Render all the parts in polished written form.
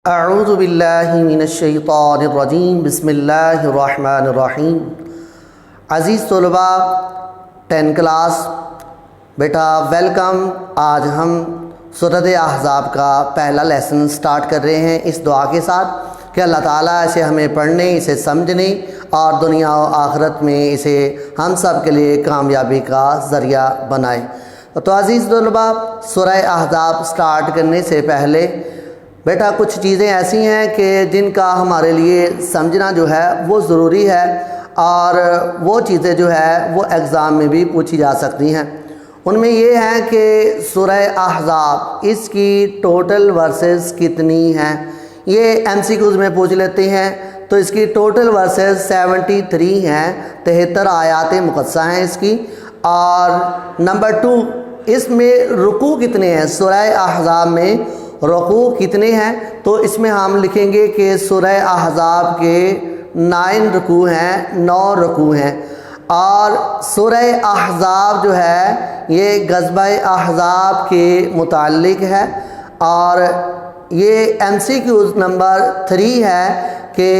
اعوذ باللہ من الشیطان الرجیم بسم اللہ الرحمن الرحیم۔ عزیز طلباء 10 کلاس بیٹا ویلکم۔ آج ہم سورۃ احزاب کا پہلا لیسن سٹارٹ کر رہے ہیں اس دعا کے ساتھ کہ اللہ تعالیٰ اسے ہمیں پڑھنے، اسے سمجھنے اور دنیا و آخرت میں اسے ہم سب کے لیے کامیابی کا ذریعہ بنائے۔ تو عزیز طلباء، سورہ احزاب سٹارٹ کرنے سے پہلے بیٹا کچھ چیزیں ایسی ہیں کہ جن کا ہمارے لیے سمجھنا جو ہے وہ ضروری ہے، اور وہ چیزیں جو ہے وہ ایگزام میں بھی پوچھی جا سکتی ہیں۔ ان میں یہ ہے کہ سورہ احزاب اس کی ٹوٹل ورسز کتنی ہیں، یہ MCQs میں پوچھ لیتے ہیں۔ تو اس کی ٹوٹل ورسز 73 ہیں، 73 آیات مقدسہ ہیں اس کی۔ اور نمبر 2، اس میں رکوع کتنے ہیں، سورہ احزاب میں رکوع کتنے ہیں؟ تو اس میں ہم لکھیں گے کہ سورہ احزاب کے 9 رکوع ہیں، 9 رکوع ہیں۔ اور سورہ احزاب جو ہے یہ غزوہ احزاب کے متعلق ہے، اور یہ MCQs نمبر 3 ہے کہ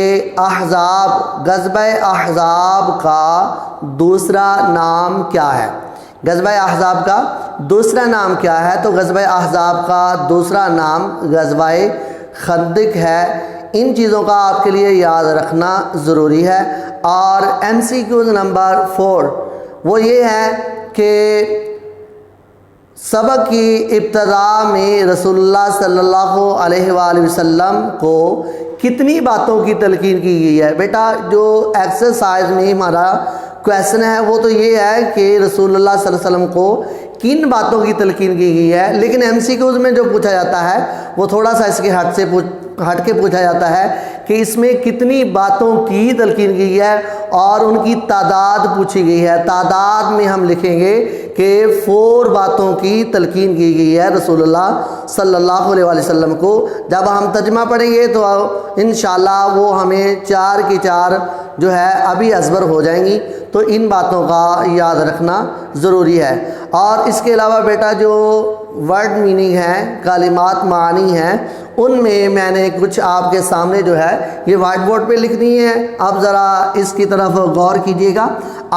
احزاب، غزوہ احزاب کا دوسرا نام کیا ہے؟ غزوہ احزاب کا دوسرا نام کیا ہے؟ تو غزوہ احزاب کا دوسرا نام غزوہ خندق ہے۔ ان چیزوں کا آپ کے لیے یاد رکھنا ضروری ہے۔ اور MCQs نمبر 4 وہ یہ ہے کہ سبق کی ابتدا میں رسول اللہ صلی اللہ علیہ وآلہ وسلم کو کتنی باتوں کی تلقین کی گئی ہے؟ بیٹا جو ایکسرسائز میں ہمارا کویسچن ہے وہ تو یہ ہے کہ رسول اللہ صلی اللہ علیہ وسلم کو کن باتوں کی تلقین کی گئی ہے، لیکن MCQs میں جو پوچھا جاتا ہے وہ تھوڑا سا اس کے ہٹ کے پوچھا جاتا ہے کہ اس میں کتنی باتوں کی تلقین کی گئی ہے، اور ان کی تعداد پوچھی گئی ہے۔ تعداد میں ہم لکھیں گے کہ 4 باتوں کی تلقین کی گئی ہے رسول اللہ صلی اللہ علیہ وسلم کو۔ جب ہم ترجمہ پڑھیں گے تو انشاءاللہ وہ ہمیں 4 کی 4 جو ہے ابھی ازبر ہو جائیں گی، تو ان باتوں کا یاد رکھنا ضروری ہے۔ اور اس کے علاوہ بیٹا جو ورڈ میننگ ہیں، کلمات معانی ہیں، ان میں نے کچھ آپ کے سامنے جو ہے یہ وائٹ بورڈ پہ لکھنی ہے۔ اب ذرا اس کی طرف غور کیجئے گا۔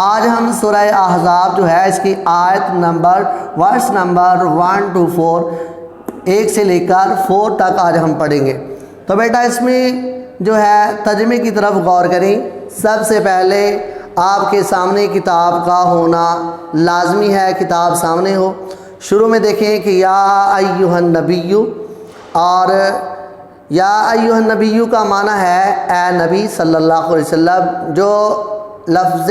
آج ہم سورہ احزاب جو ہے اس کی آیت نمبر، ورس نمبر 1 to 4، 1 سے لے کر 4 تک آج ہم پڑھیں گے۔ تو بیٹا اس میں جو ہے ترجمے کی طرف غور کریں۔ سب سے پہلے آپ کے سامنے کتاب کا ہونا لازمی ہے، کتاب سامنے ہو۔ شروع میں دیکھیں کہ یا ایھا النبی، اور یا ایھا النبی کا معنی ہے اے نبی صلی اللہ علیہ وسلم۔ جو لفظ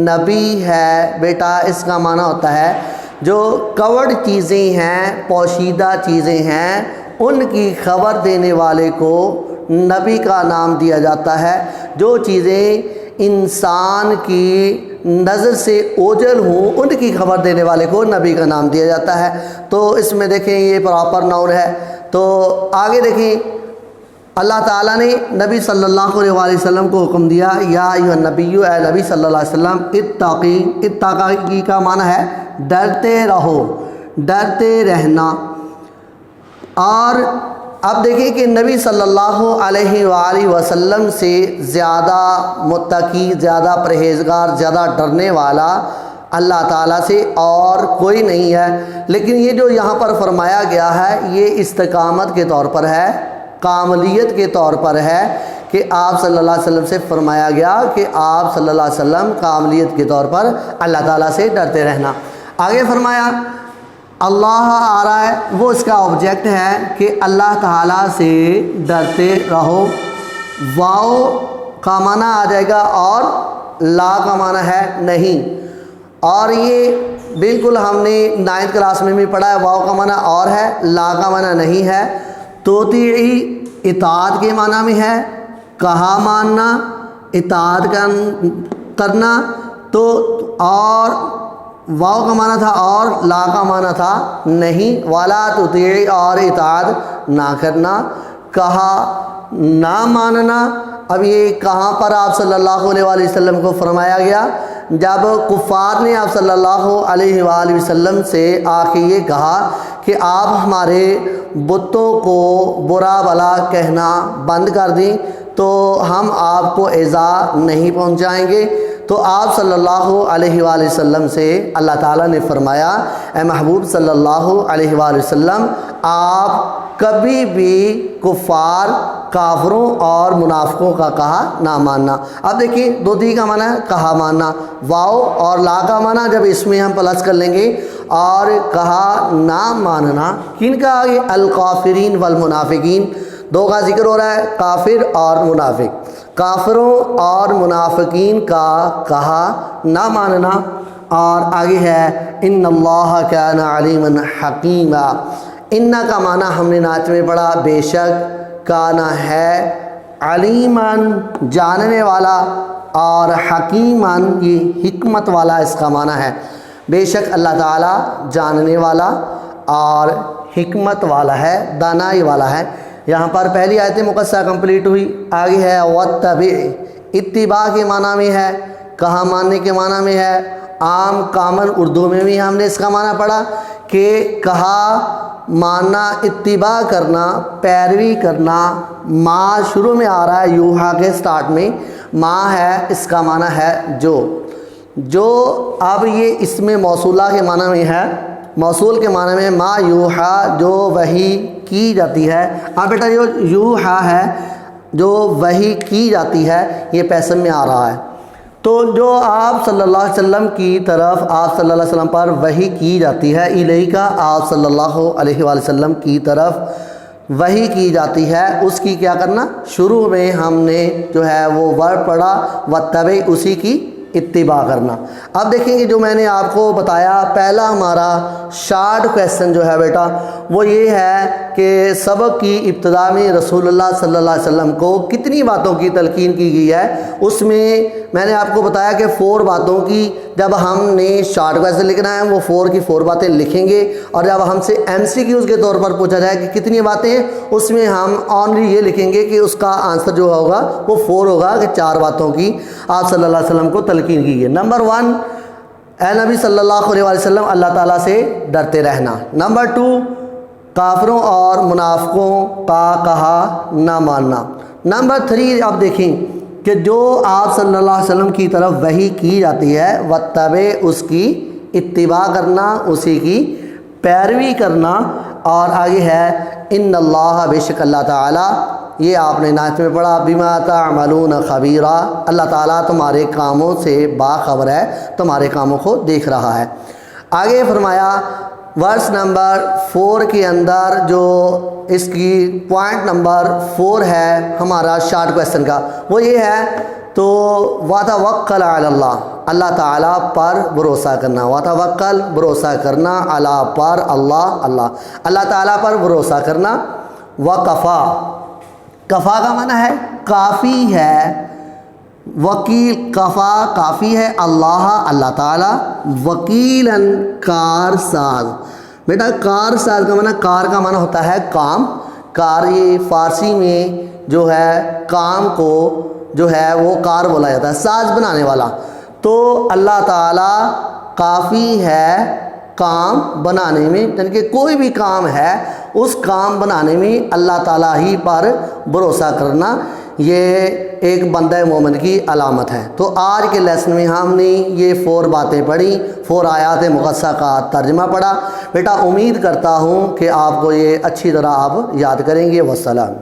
نبی ہے بیٹا اس کا معنی ہوتا ہے جو کورڈ چیزیں ہیں، پوشیدہ چیزیں ہیں، ان کی خبر دینے والے کو نبی کا نام دیا جاتا ہے۔ جو چیزیں انسان کی نظر سے اوجھل ہوں ان کی خبر دینے والے کو نبی کا نام دیا جاتا ہے۔ تو اس میں دیکھیں یہ پراپر ناؤن ہے۔ تو آگے دیکھیں اللہ تعالیٰ نے نبی صلی اللہ علیہ وآلہ وسلم کو حکم دیا یا ایھا النبی، اے نبی صلی اللہ علیہ وسلم، اتقی، اتقی کا معنی ہے ڈرتے رہو، ڈرتے رہنا۔ اور اب دیکھیں کہ نبی صلی اللہ علیہ وآلہ وسلم سے زیادہ متقی، زیادہ پرہیزگار، زیادہ ڈرنے والا اللہ تعالیٰ سے اور کوئی نہیں ہے۔ لیکن یہ جو یہاں پر فرمایا گیا ہے یہ استقامت کے طور پر ہے، کاملیت کے طور پر ہے، کہ آپ صلی اللہ علیہ وسلم سے فرمایا گیا کہ آپ صلی اللہ علیہ وسلم کاملیت کے طور پر اللہ تعالیٰ سے ڈرتے رہنا۔ آگے فرمایا اللہ آ رہا ہے، وہ اس کا آبجیکٹ ہے کہ اللہ تعالیٰ سے ڈرتے رہو۔ واؤ کا معنی آ جائے گا اور لا کا معنی ہے نہیں، اور یہ بالکل ہم نے 9th کلاس میں بھی پڑھا ہے۔ واؤ کا معنی اور ہے، لا کا معنی نہیں ہے۔ توطیعی اطاعت کے معنی میں ہے، کہا ماننا، اطاعت کرنا۔ تو اور واؤ کا معنی تھا اور، لا کا معنی تھا نہیں، والا تطیع اور اطاعت نہ کرنا، کہا نہ ماننا۔ اب یہ کہاں پر آپ صلی اللہ علیہ وآلہ وسلم کو فرمایا گیا؟ جب کفار نے آپ صلی اللہ علیہ وآلہ وسلم سے آ کے یہ کہا کہ آپ ہمارے بتوں کو برا بلا کہنا بند کر دیں تو ہم آپ کو ایذا نہیں پہنچائیں گے۔ تو آپ صلی اللہ علیہ وآلہ وسلم سے اللہ تعالیٰ نے فرمایا، اے محبوب صلی اللہ علیہ وآلہ وسلم، آپ کبھی بھی کفار، کافروں اور منافقوں کا کہا نہ ماننا۔ اب دیکھیں دوتی کا معنی ہے کہا ماننا، واو اور لا کا معنی جب اس میں ہم پلس کر لیں گے، اور کہا نہ ماننا کن کا آگے؟ الکافرین والمنافقین، دو کا ذکر ہو رہا ہے، کافر اور منافق۔ کافروں اور منافقین کا کہا نہ ماننا، اور آگے ہے ان اللہ کان علیما حکیما۔ ان کا معنی ہم نے نعت میں پڑھا، بے شک، کانا ہے، علیماً جاننے والا، اور حکیماً یہ حکمت والا اس کا معنی ہے۔ بے شک اللہ تعالیٰ جاننے والا اور حکمت والا ہے، دانائی والا ہے۔ یہاں پر پہلی آیت مقصہ کمپلیٹ ہوئی۔ آگے ہے واتبع، اتباع کے معنی میں ہے، کہا ماننے کے معنی میں ہے۔ عام کامن اردو میں بھی ہم نے اس کا معنی پڑھا کہ کہا ماننا، اتباع کرنا، پیروی کرنا۔ ما شروع میں آ رہا ہے یوحا کے سٹارٹ میں، ما ہے اس کا معنی ہے جو اب یہ اس میں موصولہ کے معنی میں ہے، موصول کے معنی میں ما یوحا، جو وحی کی جاتی ہے۔ اب بیٹا جو یوحا ہے جو وحی کی جاتی ہے، یہ پیسم میں آ رہا ہے۔ تو جو آپ صلی اللہ علیہ وسلم کی طرف، آپ صلی اللہ علیہ وسلم پر وحی کی جاتی ہے، الیکا، آپ صلی اللہ علیہ وآلہ وسلم کی طرف وحی کی جاتی ہے، اس کی کیا کرنا؟ شروع میں ہم نے جو ہے وہ ورڈ پڑھا واتبع، اسی کی اتباع کرنا۔ اب دیکھیں کہ جو میں نے آپ کو بتایا، پہلا ہمارا شارٹ کویسچن جو ہے بیٹا وہ یہ ہے کہ سبق کی ابتدا میں رسول اللہ صلی اللہ علیہ وسلم کو کتنی باتوں کی تلقین کی گئی ہے۔ اس میں نے آپ کو بتایا کہ 4 باتوں کی، جب ہم نے شارٹ کویسچن لکھنا ہے وہ 4 کی 4 باتیں لکھیں گے، اور جب ہم سے MCQs کے طور پر پوچھا جائے کہ کتنی باتیں ہیں، اس میں ہم اونلی یہ لکھیں گے کہ اس کا آنسر جو ہوگا وہ 4 ہوگا، کہ 4 باتوں کی آپ صلی اللہ علیہ وسلم کو تلقین کی گئی۔ نمبر 1، اے نبی صلی اللہ علیہ وسلم اللہ تعالیٰ سے ڈرتے رہنا۔ نمبر 2، کافروں اور منافقوں کا کہا نہ ماننا۔ نمبر 3، اب دیکھیں کہ جو آپ صلی اللہ علیہ وسلم کی طرف وحی کی جاتی ہے، واتبع، اس کی اتباع کرنا، اسی کی پیروی کرنا، اور آگے ہے ان اللہ، بے شک اللہ تعالیٰ، یہ آپ نے نعت میں پڑھا، بما تعملون خبیرا، اللہ تعالیٰ تمہارے کاموں سے باخبر ہے، تمہارے کاموں کو دیکھ رہا ہے۔ آگے فرمایا ورس نمبر 4 کے اندر جو اس کی پوائنٹ نمبر 4 ہے ہمارا شارٹ کویسچن کا، وہ یہ ہے تو وتوکل علی اللہ، اللہ تعالیٰ پر بھروسہ کرنا۔ وتوکل، بھروسہ کرنا، علی پر، اللہ تعالیٰ پر بھروسہ کرنا۔ وکفا، کفا کا معنی ہے کافی ہے، وکیل، کفا کافی ہے، اللہ تعالیٰ، وکیلاً کارساز۔ بیٹا کارساز کا معنی، کار کا معنی ہوتا ہے کام، کار یہ فارسی میں جو ہے کام کو جو ہے وہ کار بولا جاتا ہے، ساز بنانے والا۔ تو اللہ تعالیٰ کافی ہے کام بنانے میں، یعنی کہ کوئی بھی کام ہے اس کام بنانے میں اللہ تعالیٰ ہی پر بھروسہ کرنا، یہ ایک بندہ مومن کی علامت ہے۔ تو آج کے لیسن میں ہم نے یہ 4 باتیں پڑھی، 4 آیات مقدسہ کا ترجمہ پڑھا۔ بیٹا امید کرتا ہوں کہ آپ کو یہ اچھی طرح آپ یاد کریں گے۔ والسلام۔